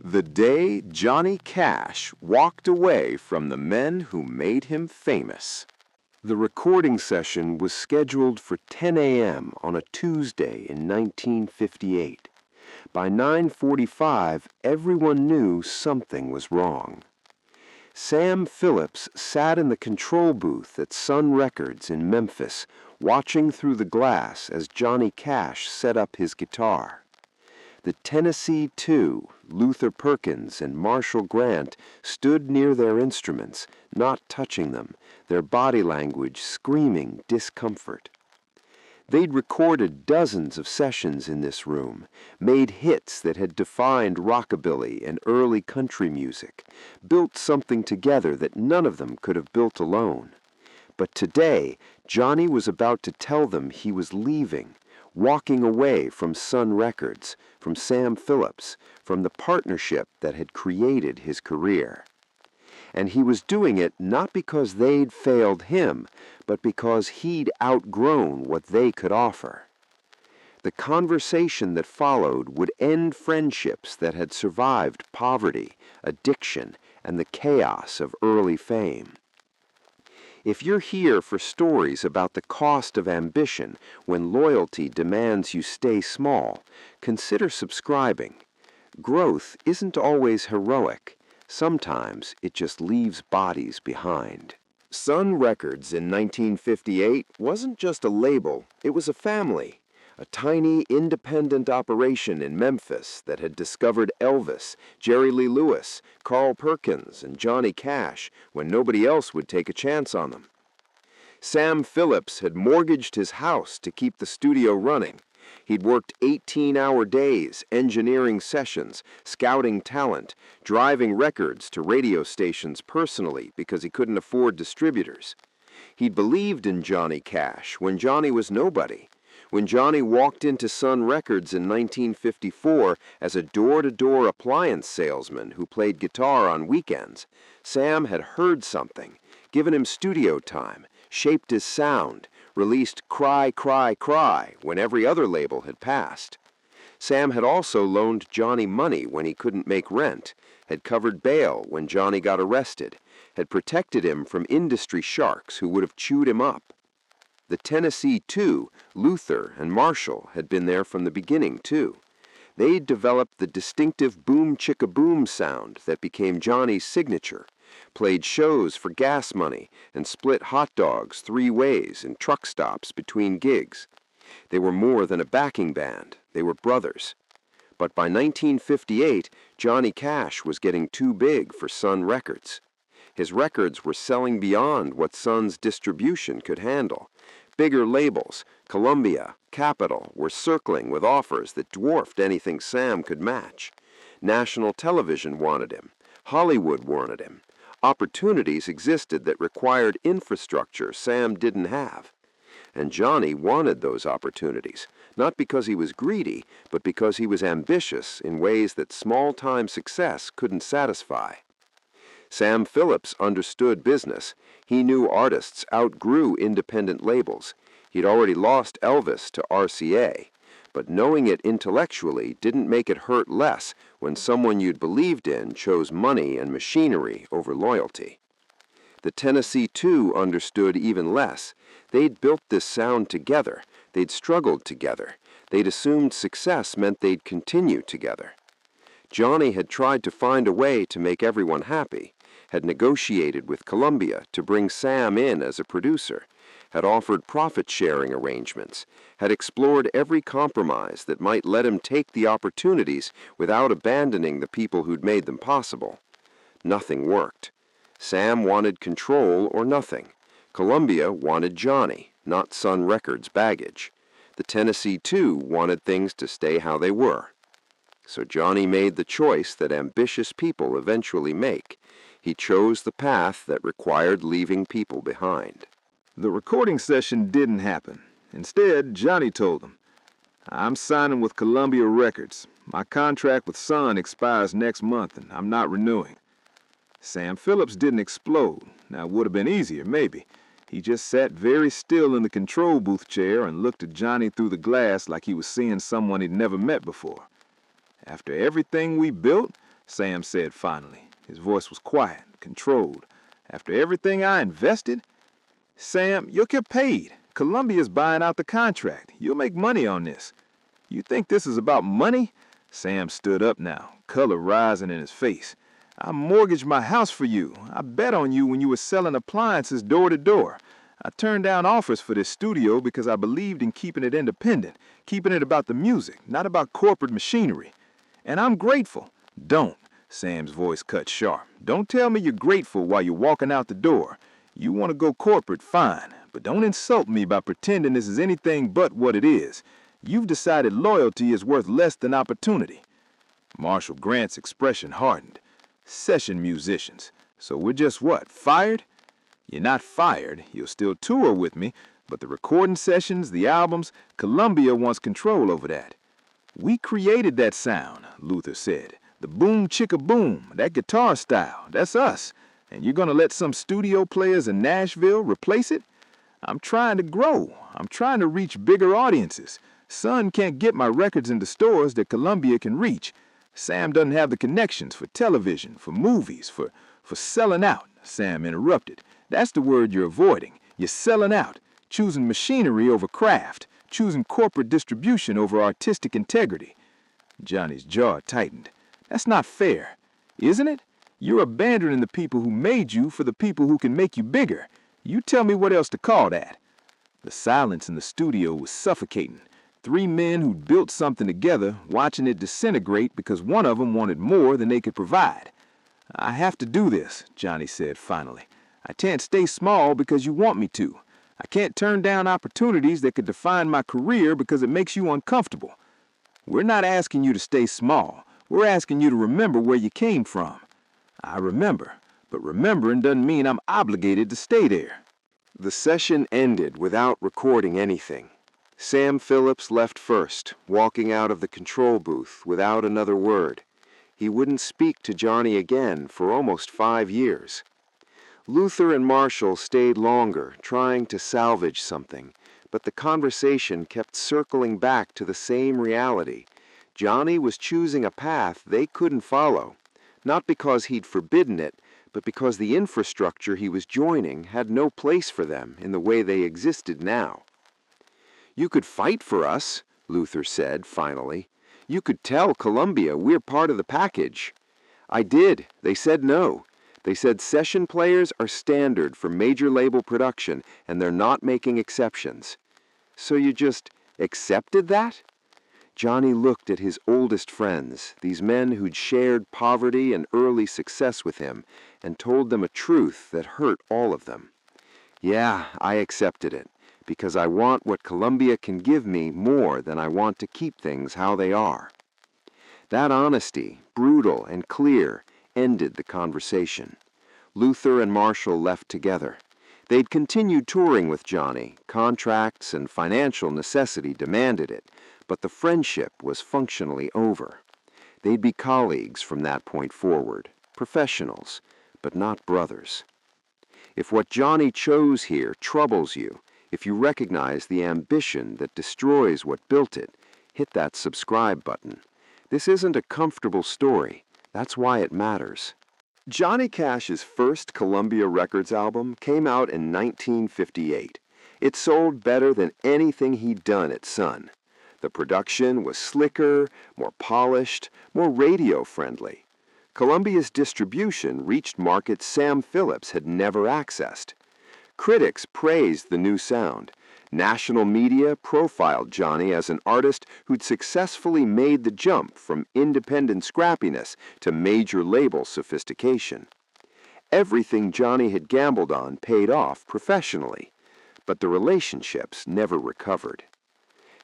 The day Johnny Cash walked away from the men who made him famous. The recording session was scheduled for 10 a.m. on a Tuesday in 1958. By 9:45, everyone knew something was wrong. Sam Phillips sat in the control booth at Sun Records in Memphis, watching through the glass as Johnny Cash set up his guitar. The Tennessee Two, Luther Perkins and Marshall Grant, stood near their instruments, not touching them, their body language screaming discomfort. They'd recorded dozens of sessions in this room, made hits that had defined rockabilly and early country music, built something together that none of them could have built alone. But today, Johnny was about to tell them he was leaving, walking away from Sun Records, from Sam Phillips, from the partnership that had created his career. And he was doing it not because they'd failed him, but because he'd outgrown what they could offer. The conversation that followed would end friendships that had survived poverty, addiction, and the chaos of early fame. If you're here for stories about the cost of ambition when loyalty demands you stay small, consider subscribing. Growth isn't always heroic. Sometimes it just leaves bodies behind. Sun Records in 1958 wasn't just a label, it was a family. A tiny independent operation in Memphis that had discovered Elvis, Jerry Lee Lewis, Carl Perkins, and Johnny Cash when nobody else would take a chance on them. Sam Phillips had mortgaged his house to keep the studio running. He'd worked 18-hour days, engineering sessions, scouting talent, driving records to radio stations personally because he couldn't afford distributors. He'd believed in Johnny Cash when Johnny was nobody. When Johnny walked into Sun Records in 1954 as a door-to-door appliance salesman who played guitar on weekends, Sam had heard something, given him studio time, shaped his sound, released Cry, Cry, Cry when every other label had passed. Sam had also loaned Johnny money when he couldn't make rent, had covered bail when Johnny got arrested, had protected him from industry sharks who would have chewed him up. The Tennessee Two, Luther and Marshall, had been there from the beginning, too. They'd developed the distinctive boom-chicka-boom sound that became Johnny's signature, played shows for gas money, and split hot dogs 3 ways in truck stops between gigs. They were more than a backing band. They were brothers. But by 1958, Johnny Cash was getting too big for Sun Records. His records were selling beyond what Sun's distribution could handle. Bigger labels, Columbia, Capitol, were circling with offers that dwarfed anything Sam could match. National television wanted him. Hollywood wanted him. Opportunities existed that required infrastructure Sam didn't have. And Johnny wanted those opportunities, not because he was greedy, but because he was ambitious in ways that small-time success couldn't satisfy. Sam Phillips understood business. He knew artists outgrew independent labels. He'd already lost Elvis to RCA. But knowing it intellectually didn't make it hurt less when someone you'd believed in chose money and machinery over loyalty. The Tennessee Two understood even less. They'd built this sound together. They'd struggled together. They'd assumed success meant they'd continue together. Johnny had tried to find a way to make everyone happy, had negotiated with Columbia to bring Sam in as a producer, had offered profit-sharing arrangements, had explored every compromise that might let him take the opportunities without abandoning the people who'd made them possible. Nothing worked. Sam wanted control or nothing. Columbia wanted Johnny, not Sun Records baggage. The Tennessee Two wanted things to stay how they were. So Johnny made the choice that ambitious people eventually make. He chose the path that required leaving people behind. The recording session didn't happen. Instead, Johnny told them, "I'm signing with Columbia Records. My contract with Sun expires next month, and I'm not renewing." Sam Phillips didn't explode. Now, it would have been easier, maybe. He just sat very still in the control booth chair and looked at Johnny through the glass like he was seeing someone he'd never met before. "After everything we built, Sam said finally. His voice was quiet, controlled. After everything I invested? Sam, you'll get paid. Columbia's buying out the contract. You'll make money on this. You think this is about money? Sam stood up now, color rising in his face. I mortgaged my house for you. I bet on you when you were selling appliances door to door. I turned down offers for this studio because I believed in keeping it independent, keeping it about the music, not about corporate machinery. And I'm grateful. Don't. Sam's voice cut sharp. Don't tell me you're grateful while you're walking out the door. You want to go corporate, fine, but don't insult me by pretending this is anything but what it is. You've decided loyalty is worth less than opportunity. Marshall Grant's expression hardened. Session musicians. So we're just what, fired? You're not fired. You'll still tour with me, but the recording sessions, the albums, Columbia wants control over that. We created that sound, Luther said. The boom chicka boom, that guitar style, that's us. And you're gonna let some studio players in Nashville replace it? I'm trying to grow. I'm trying to reach bigger audiences. Sun can't get my records into stores that Columbia can reach. Sam doesn't have the connections for television, for movies, for selling out. Sam interrupted. That's the word you're avoiding. You're selling out, choosing machinery over craft, choosing corporate distribution over artistic integrity. Johnny's jaw tightened. That's not fair, isn't it? You're abandoning the people who made you for the people who can make you bigger. You tell me what else to call that. The silence in the studio was suffocating. Three men who'd built something together, watching it disintegrate because one of them wanted more than they could provide. I have to do this, Johnny said finally. I can't stay small because you want me to. I can't turn down opportunities that could define my career because it makes you uncomfortable. We're not asking you to stay small. We're asking you to remember where you came from. I remember, but remembering doesn't mean I'm obligated to stay there. The session ended without recording anything. Sam Phillips left first, walking out of the control booth without another word. He wouldn't speak to Johnny again for almost 5 years. Luther and Marshall stayed longer, trying to salvage something, but the conversation kept circling back to the same reality. Johnny was choosing a path they couldn't follow, not because he'd forbidden it, but because the infrastructure he was joining had no place for them in the way they existed now. You could fight for us, Luther said finally. You could tell Columbia we're part of the package. I did. They said no. They said session players are standard for major label production and they're not making exceptions. So you just accepted that? Johnny looked at his oldest friends, these men who'd shared poverty and early success with him, and told them a truth that hurt all of them. Yeah, I accepted it, because I want what Columbia can give me more than I want to keep things how they are. That honesty, brutal and clear, ended the conversation. Luther and Marshall left together. They'd continued touring with Johnny. Contracts and financial necessity demanded it, but the friendship was functionally over. They'd be colleagues from that point forward, professionals, but not brothers. If what Johnny chose here troubles you, if you recognize the ambition that destroys what built it, hit that subscribe button. This isn't a comfortable story. That's why it matters. Johnny Cash's first Columbia Records album came out in 1958. It sold better than anything he'd done at Sun. The production was slicker, more polished, more radio-friendly. Columbia's distribution reached markets Sam Phillips had never accessed. Critics praised the new sound. National media profiled Johnny as an artist who'd successfully made the jump from independent scrappiness to major label sophistication. Everything Johnny had gambled on paid off professionally, but the relationships never recovered.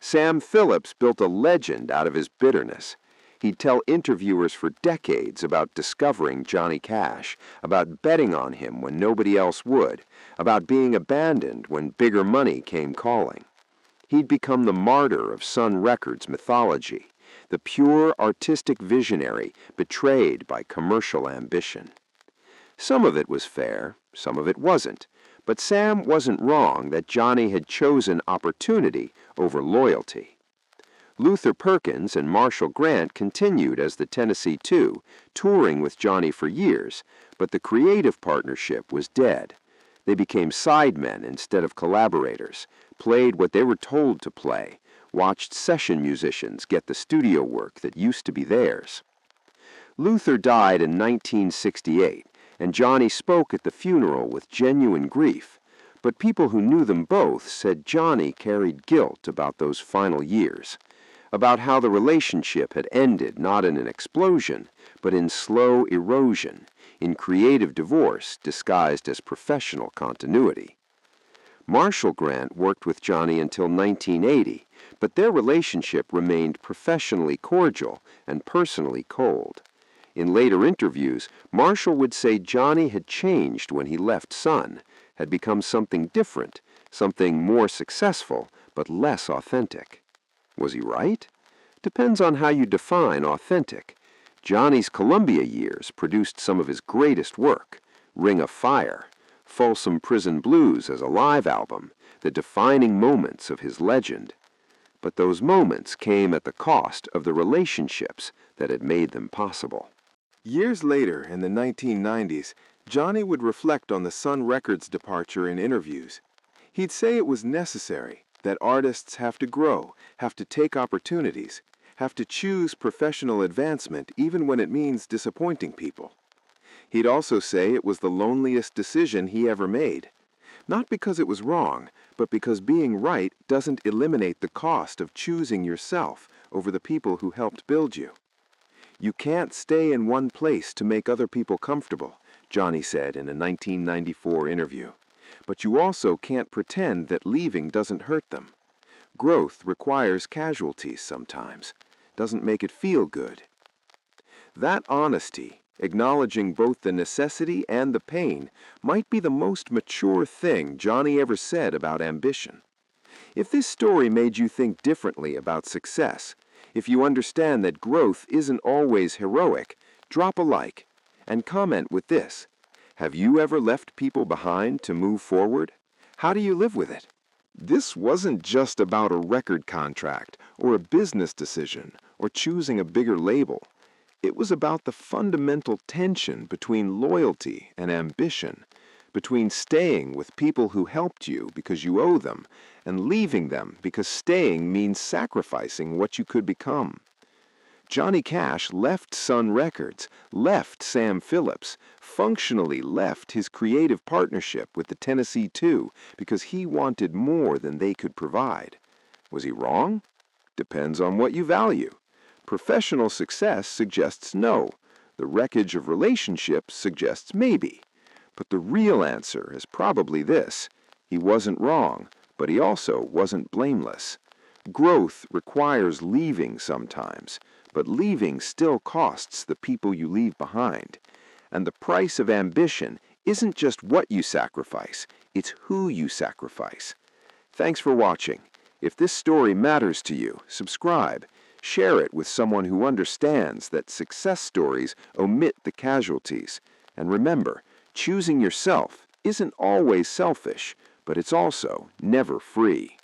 Sam Phillips built a legend out of his bitterness. He'd tell interviewers for decades about discovering Johnny Cash, about betting on him when nobody else would, about being abandoned when bigger money came calling. He'd become the martyr of Sun Records mythology, the pure artistic visionary betrayed by commercial ambition. Some of it was fair, some of it wasn't, but Sam wasn't wrong that Johnny had chosen opportunity over loyalty. Luther Perkins and Marshall Grant continued as the Tennessee Two, touring with Johnny for years, but the creative partnership was dead. They became sidemen instead of collaborators, played what they were told to play, watched session musicians get the studio work that used to be theirs. Luther died in 1968, and Johnny spoke at the funeral with genuine grief, but people who knew them both said Johnny carried guilt about those final years, about how the relationship had ended not in an explosion, but in slow erosion, in creative divorce disguised as professional continuity. Marshall Grant worked with Johnny until 1980, but their relationship remained professionally cordial and personally cold. In later interviews, Marshall would say Johnny had changed when he left Sun, had become something different, something more successful, but less authentic. Was he right? Depends on how you define authentic. Johnny's Columbia years produced some of his greatest work, Ring of Fire, Folsom Prison Blues as a live album, the defining moments of his legend. But those moments came at the cost of the relationships that had made them possible. Years later, in the 1990s, Johnny would reflect on the Sun Records departure in interviews. He'd say it was necessary, that artists have to grow, have to take opportunities, have to choose professional advancement even when it means disappointing people. He'd also say it was the loneliest decision he ever made. Not because it was wrong, but because being right doesn't eliminate the cost of choosing yourself over the people who helped build you. You can't stay in one place to make other people comfortable, Johnny said in a 1994 interview. But you also can't pretend that leaving doesn't hurt them. Growth requires casualties sometimes, doesn't make it feel good. That honesty, acknowledging both the necessity and the pain, might be the most mature thing Johnny ever said about ambition. If this story made you think differently about success, if you understand that growth isn't always heroic, drop a like and comment with this. Have you ever left people behind to move forward? How do you live with it? This wasn't just about a record contract or a business decision or choosing a bigger label. It was about the fundamental tension between loyalty and ambition, between staying with people who helped you because you owe them and leaving them because staying means sacrificing what you could become. Johnny Cash left Sun Records, left Sam Phillips, functionally left his creative partnership with the Tennessee Two because he wanted more than they could provide. Was he wrong? Depends on what you value. Professional success suggests no. The wreckage of relationships suggests maybe. But the real answer is probably this. He wasn't wrong, but he also wasn't blameless. Growth requires leaving sometimes, but leaving still costs the people you leave behind. And the price of ambition isn't just what you sacrifice, it's who you sacrifice. Thanks for watching. If this story matters to you, subscribe. Share it with someone who understands that success stories omit the casualties. And remember, choosing yourself isn't always selfish, but it's also never free.